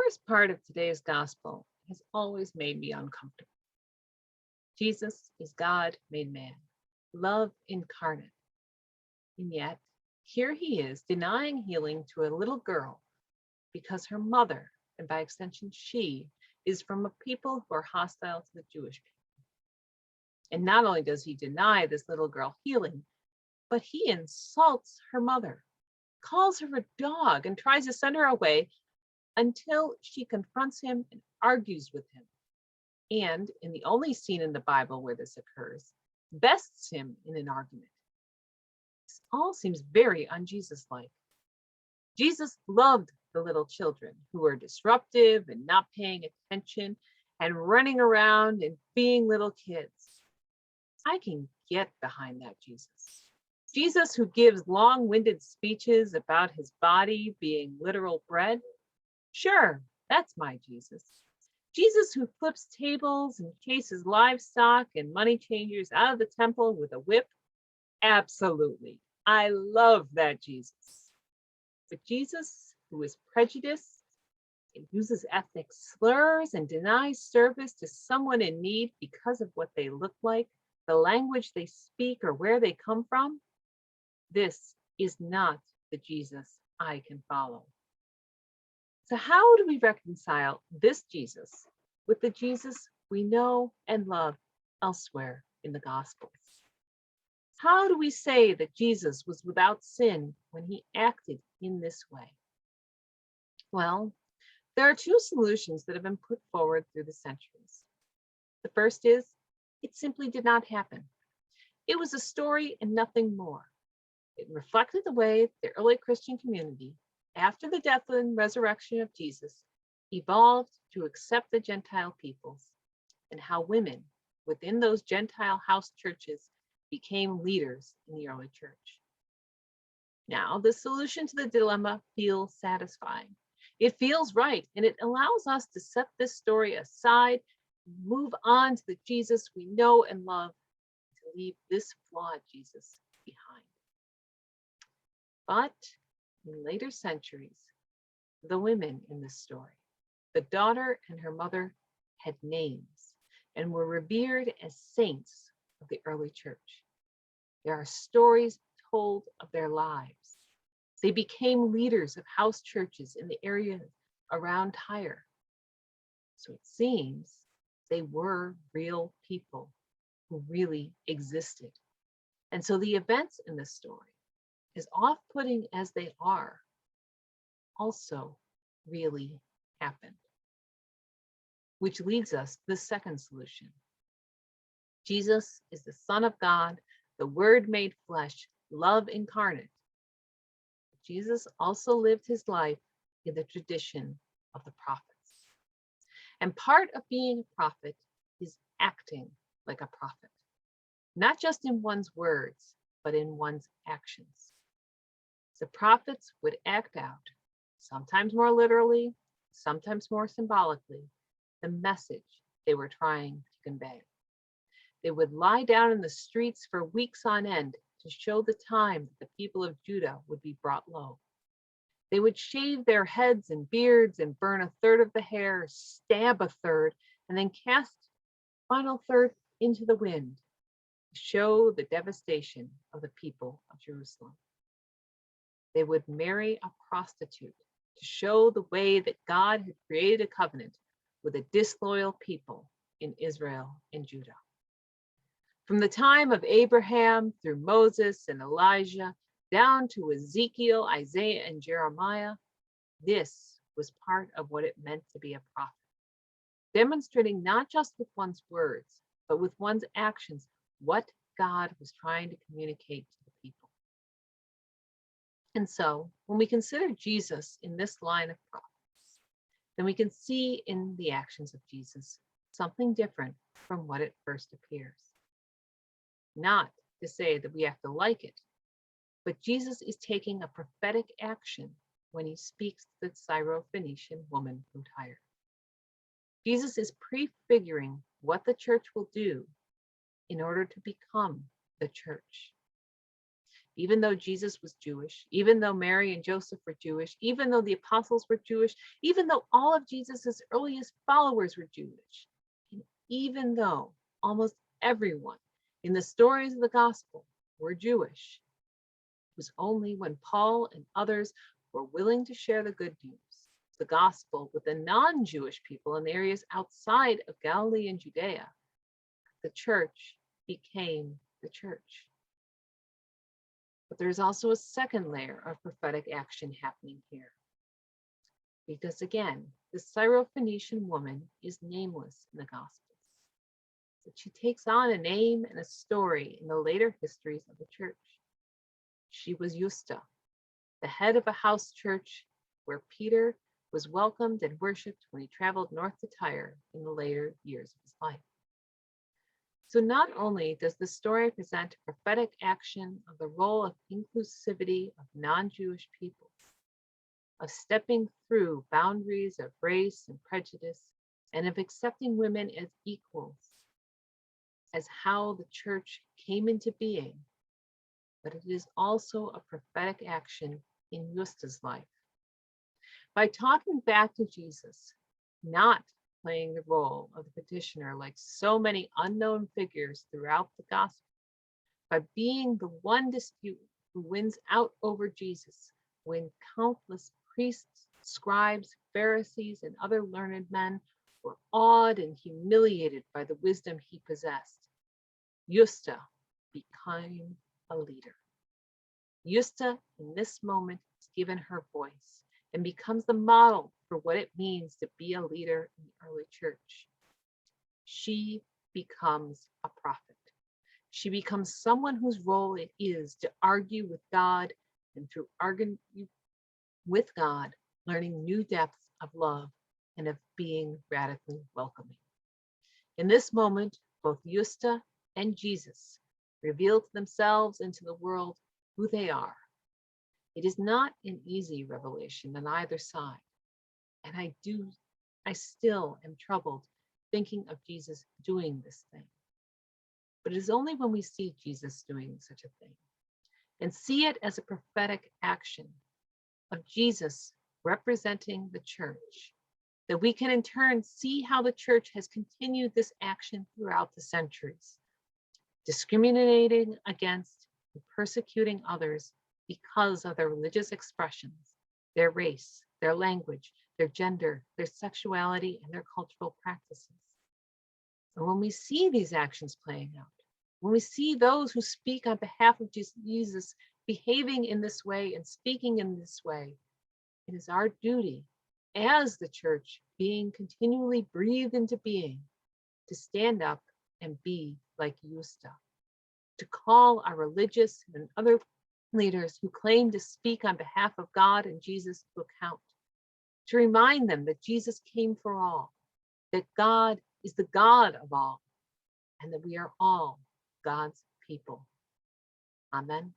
first part of today's gospel has always made me uncomfortable. Jesus is God made man, love incarnate. And yet, here he is denying healing to a little girl because her mother, and by extension she, is from a people who are hostile to the Jewish people. And not only does he deny this little girl healing, but he insults her mother, calls her a dog, and tries to send her away until she confronts him and argues with him. And in the only scene in the Bible where this occurs, bests him in an argument. This all seems very un-Jesus like. Jesus loved the little children who were disruptive and not paying attention and running around and being little kids. I can get behind that Jesus. Jesus who gives long-winded speeches about his body being literal bread. Sure, that's my Jesus. Jesus who flips tables and chases livestock and money changers out of the temple with a whip. Absolutely. I love that Jesus. But Jesus who is prejudiced and uses ethnic slurs and denies service to someone in need because of what they look like, the language they speak, or where they come from, this is not the Jesus I can follow. So how do we reconcile this Jesus with the Jesus we know and love elsewhere in the Gospels? How do we say that Jesus was without sin when he acted in this way? Well, there are two solutions that have been put forward through the centuries. The first is, it simply did not happen. It was a story and nothing more. It reflected the way the early Christian community, after the death and resurrection of Jesus, evolved to accept the Gentile peoples, and how women within those Gentile house churches became leaders in the early church. Now, the solution to the dilemma feels satisfying. It feels right, and it allows us to set this story aside, move on to the Jesus we know and love, to leave this flawed Jesus behind. But in later centuries, the women in this story, the daughter and her mother, had names and were revered as saints of the early church. There are stories told of their lives. They became leaders of house churches in the area around Tyre. So it seems they were real people who really existed. And so the events in this story, as off-putting as they are, also really happened. Which leads us to the second solution. Jesus is the Son of God, the Word made flesh, love incarnate. Jesus also lived his life in the tradition of the prophets. And part of being a prophet is acting like a prophet, not just in one's words, but in one's actions. The prophets would act out, sometimes more literally, sometimes more symbolically, the message they were trying to convey. They would lie down in the streets for weeks on end to show the time that the people of Judah would be brought low. They would shave their heads and beards and burn a third of the hair, stab a third, and then cast the final third into the wind to show the devastation of the people of Jerusalem. They would marry a prostitute to show the way that God had created a covenant with a disloyal people in Israel and Judah. From the time of Abraham through Moses and Elijah, down to Ezekiel, Isaiah, and Jeremiah, this was part of what it meant to be a prophet, demonstrating not just with one's words, but with one's actions, what God was trying to communicate to the people. And so, when we consider Jesus in this line of prophets, then we can see in the actions of Jesus something different from what it first appears. Not to say that we have to like it, but Jesus is taking a prophetic action when he speaks to the Syrophoenician woman from Tyre. Jesus is prefiguring what the church will do in order to become the church. even though Jesus was Jewish, even though Mary and Joseph were Jewish, even though the apostles were Jewish, even though all of Jesus's earliest followers were Jewish, and even though almost everyone in the stories of the gospel were Jewish, it was only when Paul and others were willing to share the good news, the gospel, with the non-Jewish people in the areas outside of Galilee and Judea, the church became the church. But there's also a second layer of prophetic action happening here. Because again, the Syrophoenician woman is nameless in the Gospels. But she takes on a name and a story in the later histories of the church. She was Justa, the head of a house church where Peter was welcomed and worshiped when he traveled north to Tyre in the later years of his life. So not only does the story present a prophetic action of the role of inclusivity of non-Jewish people, of stepping through boundaries of race and prejudice, and of accepting women as equals, as how the church came into being, but it is also a prophetic action in Justa's life. By talking back to Jesus, not playing the role of the petitioner like so many unknown figures throughout the gospel, by being the one disputant who wins out over Jesus when countless priests, scribes, Pharisees, and other learned men were awed and humiliated by the wisdom he possessed, Justa became a leader. Justa, in this moment, is given her voice and becomes the model for what it means to be a leader in the early church. She becomes a prophet. She becomes someone whose role it is to argue with God, and through arguing with God, learning new depths of love and of being radically welcoming. In this moment, both Justa and Jesus reveal to themselves and to the world who they are. It is not an easy revelation on either side. And I still am troubled thinking of Jesus doing this thing. But it is only when we see Jesus doing such a thing and see it as a prophetic action of Jesus representing the church that we can in turn see how the church has continued this action throughout the centuries, discriminating against and persecuting others because of their religious expressions, their race, their language, their gender, their sexuality, and their cultural practices. And when we see these actions playing out, when we see those who speak on behalf of Jesus behaving in this way and speaking in this way, it is our duty as the church being continually breathed into being to stand up and be like Justa, to call our religious and other leaders who claim to speak on behalf of God and Jesus to account, to remind them that Jesus came for all, that God is the God of all, and that we are all God's people. Amen.